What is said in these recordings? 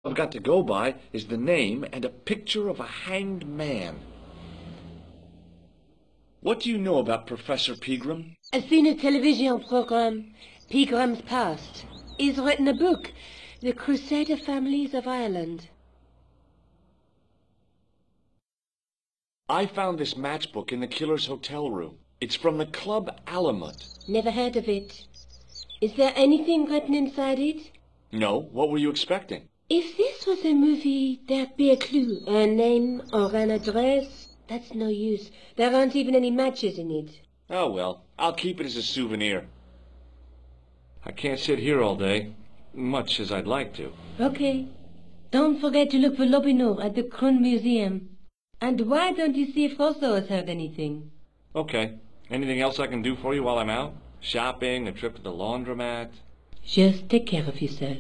I've got to go by is the name and a picture of a hanged man. What do you know about Professor Pegram? I've seen a television program, Pegram's Past. He's written a book, The Crusader Families of Ireland. I found this matchbook in the killer's hotel room. It's from the Club Alamut. Never heard of it. Is there anything written inside it? No, what were you expecting? If this was a movie, there'd be a clue, a name or an address. That's no use. There aren't even any matches in it. Oh well, I'll keep it as a souvenir. I can't sit here all day, much as I'd like to. Okay. Don't forget to look for Lobino at the Kroon Museum. And why don't you see if Rosso has heard anything? Okay. Anything else I can do for you while I'm out? Shopping, a trip to the laundromat? Just take care of yourself.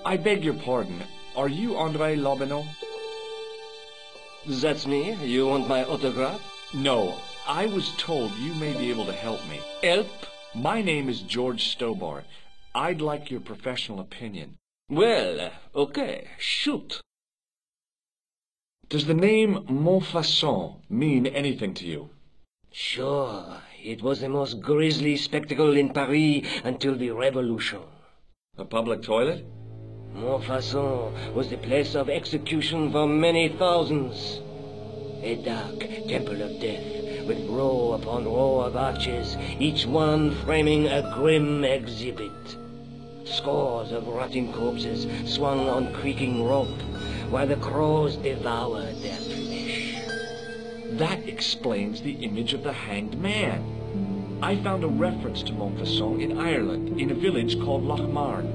I beg your pardon. Are you André Lobino? That's me. You want my autograph? No. I was told you may be able to help me. Help? My name is George Stobar. I'd like your professional opinion. Well, okay. Shoot. Does the name Montfaucon mean anything to you? Sure. It was the most grisly spectacle in Paris until the Revolution. A public toilet? Montfaucon was the place of execution for many thousands. A dark temple of death, with row upon row of arches, each one framing a grim exhibit. Scores of rotting corpses swung on creaking rope, while the crows devoured their flesh. That explains the image of the hanged man. I found a reference to Montfaucon in Ireland, in a village called Lochmarn.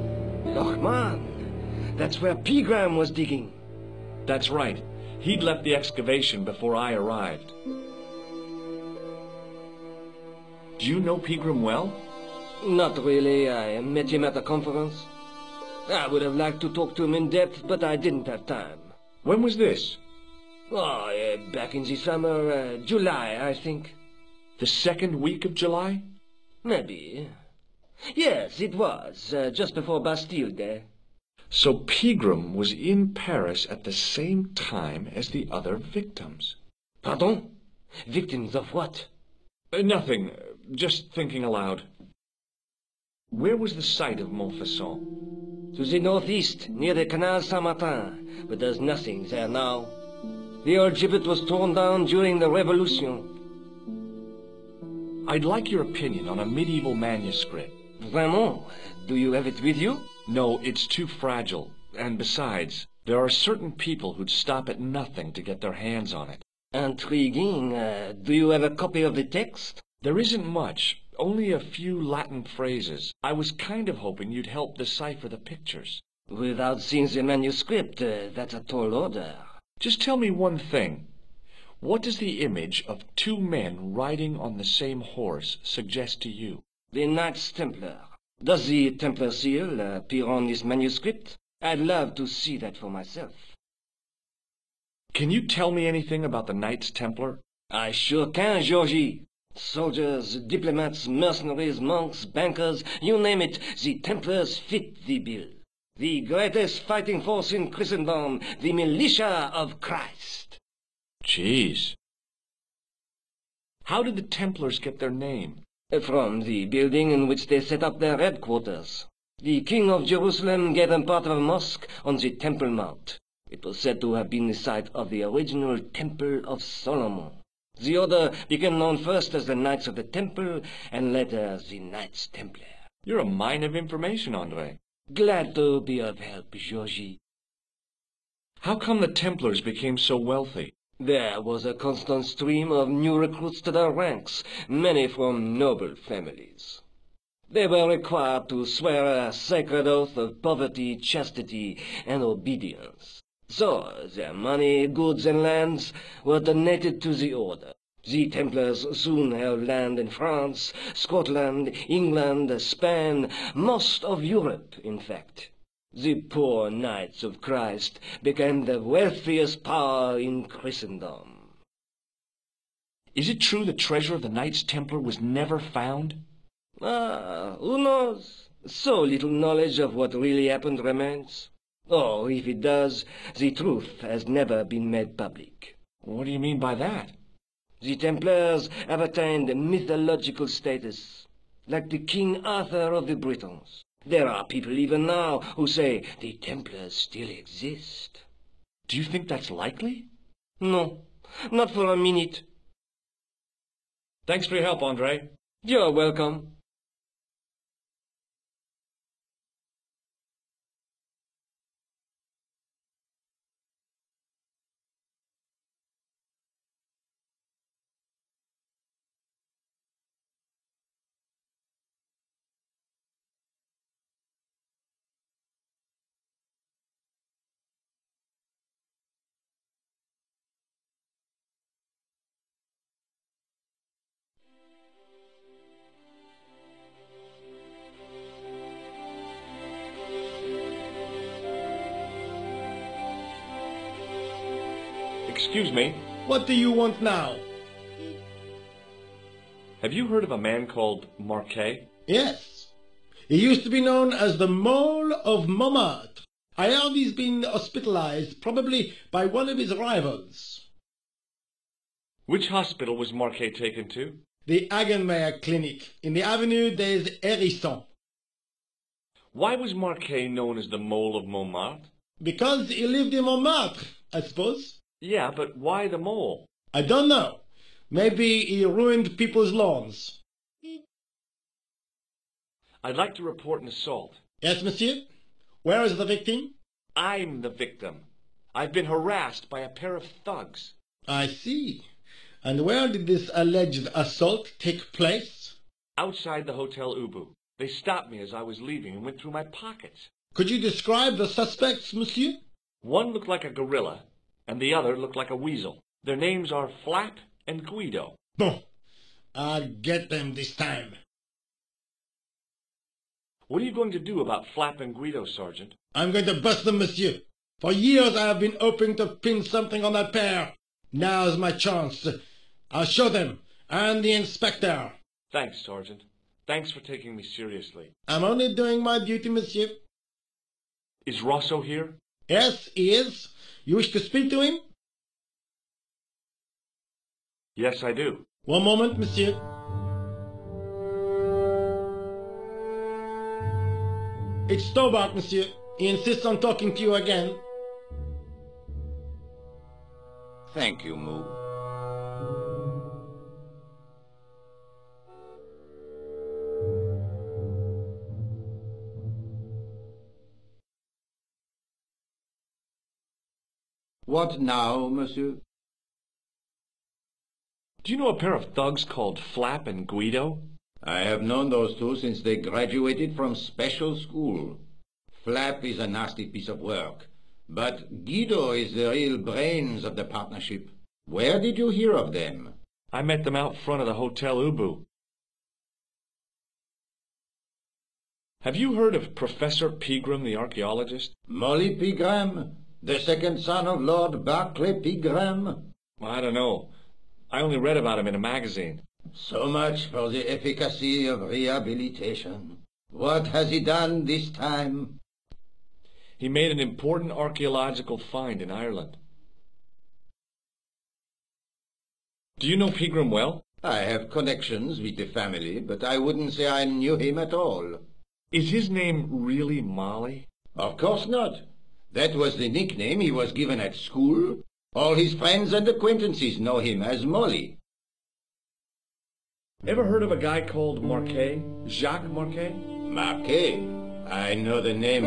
Lochmarn? That's where Pegram was digging. That's right. He'd left the excavation before I arrived. Do you know Pegram well? Not really. I met him at a conference. I would have liked to talk to him in depth, but I didn't have time. When was this? Oh, back in the summer, July, I think. The second week of July? Maybe. Yes, it was, just before Bastille Day. So Pegram was in Paris at the same time as the other victims. Pardon? Victims of what? Nothing. Just thinking aloud. Where was the site of Montfaucon? To the northeast, near the Canal Saint-Martin, but there's nothing there now. The old gibbet was torn down during the Revolution. I'd like your opinion on a medieval manuscript. Vraiment? Do you have it with you? No, it's too fragile. And besides, there are certain people who'd stop at nothing to get their hands on it. Intriguing. Do you have a copy of the text? There isn't much. Only a few Latin phrases. I was kind of hoping you'd help decipher the pictures. Without seeing the manuscript, that's a tall order. Just tell me one thing. What does the image of two men riding on the same horse suggest to you? The Knights Templar. Does the Templar seal appear on this manuscript? I'd love to see that for myself. Can you tell me anything about the Knights Templar? I sure can, Georgie. Soldiers, diplomats, mercenaries, monks, bankers, you name it, the Templars fit the bill. The greatest fighting force in Christendom, the militia of Christ. Jeez. How did the Templars get their name? From the building in which they set up their headquarters. The King of Jerusalem gave them part of a mosque on the Temple Mount. It was said to have been the site of the original Temple of Solomon. The order became known first as the Knights of the Temple, and later the Knights Templar. You're a mine of information, Andre. Glad to be of help, Georgie. How come the Templars became so wealthy? There was a constant stream of new recruits to their ranks, many from noble families. They were required to swear a sacred oath of poverty, chastity, and obedience. So their money, goods, and lands were donated to the order. The Templars soon held land in France, Scotland, England, Spain, most of Europe, in fact. The poor Knights of Christ became the wealthiest power in Christendom. Is it true the treasure of the Knights Templar was never found? Who knows? So little knowledge of what really happened remains. Or, if it does, the truth has never been made public. What do you mean by that? The Templars have attained mythological status, like the King Arthur of the Britons. There are people even now who say the Templars still exist. Do you think that's likely? No, not for a minute. Thanks for your help, Andre. You're welcome. Excuse me. What do you want now? Have you heard of a man called Marquet? Yes. He used to be known as the Mole of Montmartre. I heard he's been hospitalized, probably by one of his rivals. Which hospital was Marquet taken to? The Hagenmeyer Clinic, in the Avenue des Hérissons. Why was Marquet known as the Mole of Montmartre? Because he lived in Montmartre, I suppose. Yeah, but why the mole? I don't know. Maybe he ruined people's lawns. I'd like to report an assault. Yes, monsieur? Where is the victim? I'm the victim. I've been harassed by a pair of thugs. I see. And where did this alleged assault take place? Outside the Hotel Ubu. They stopped me as I was leaving and went through my pockets. Could you describe the suspects, monsieur? One looked like a gorilla, and the other looked like a weasel. Their names are Flap and Guido. Bon. I'll get them this time. What are you going to do about Flap and Guido, Sergeant? I'm going to bust them, monsieur. For years I have been hoping to pin something on that pair. Now's my chance. I'll show them, and the inspector. Thanks, Sergeant. Thanks for taking me seriously. I'm only doing my duty, monsieur. Is Rosso here? Yes, he is. You wish to speak to him? Yes, I do. One moment, monsieur. It's Stobart, monsieur. He insists on talking to you again. Thank you, Moo. What now, monsieur? Do you know a pair of thugs called Flap and Guido? I have known those two since they graduated from special school. Flap is a nasty piece of work, but Guido is the real brains of the partnership. Where did you hear of them? I met them out front of the Hotel Ubu. Have you heard of Professor Pegram, the archaeologist? Molly Pegram, the second son of Lord Barclay Pegram? I don't know. I only read about him in a magazine. So much for the efficacy of rehabilitation. What has he done this time? He made an important archaeological find in Ireland. Do you know Pegram well? I have connections with the family, but I wouldn't say I knew him at all. Is his name really Molly? Of course not. That was the nickname he was given at school. All his friends and acquaintances know him as Molly. Ever heard of a guy called Marquet? Jacques Marquet? Marquet. I know the name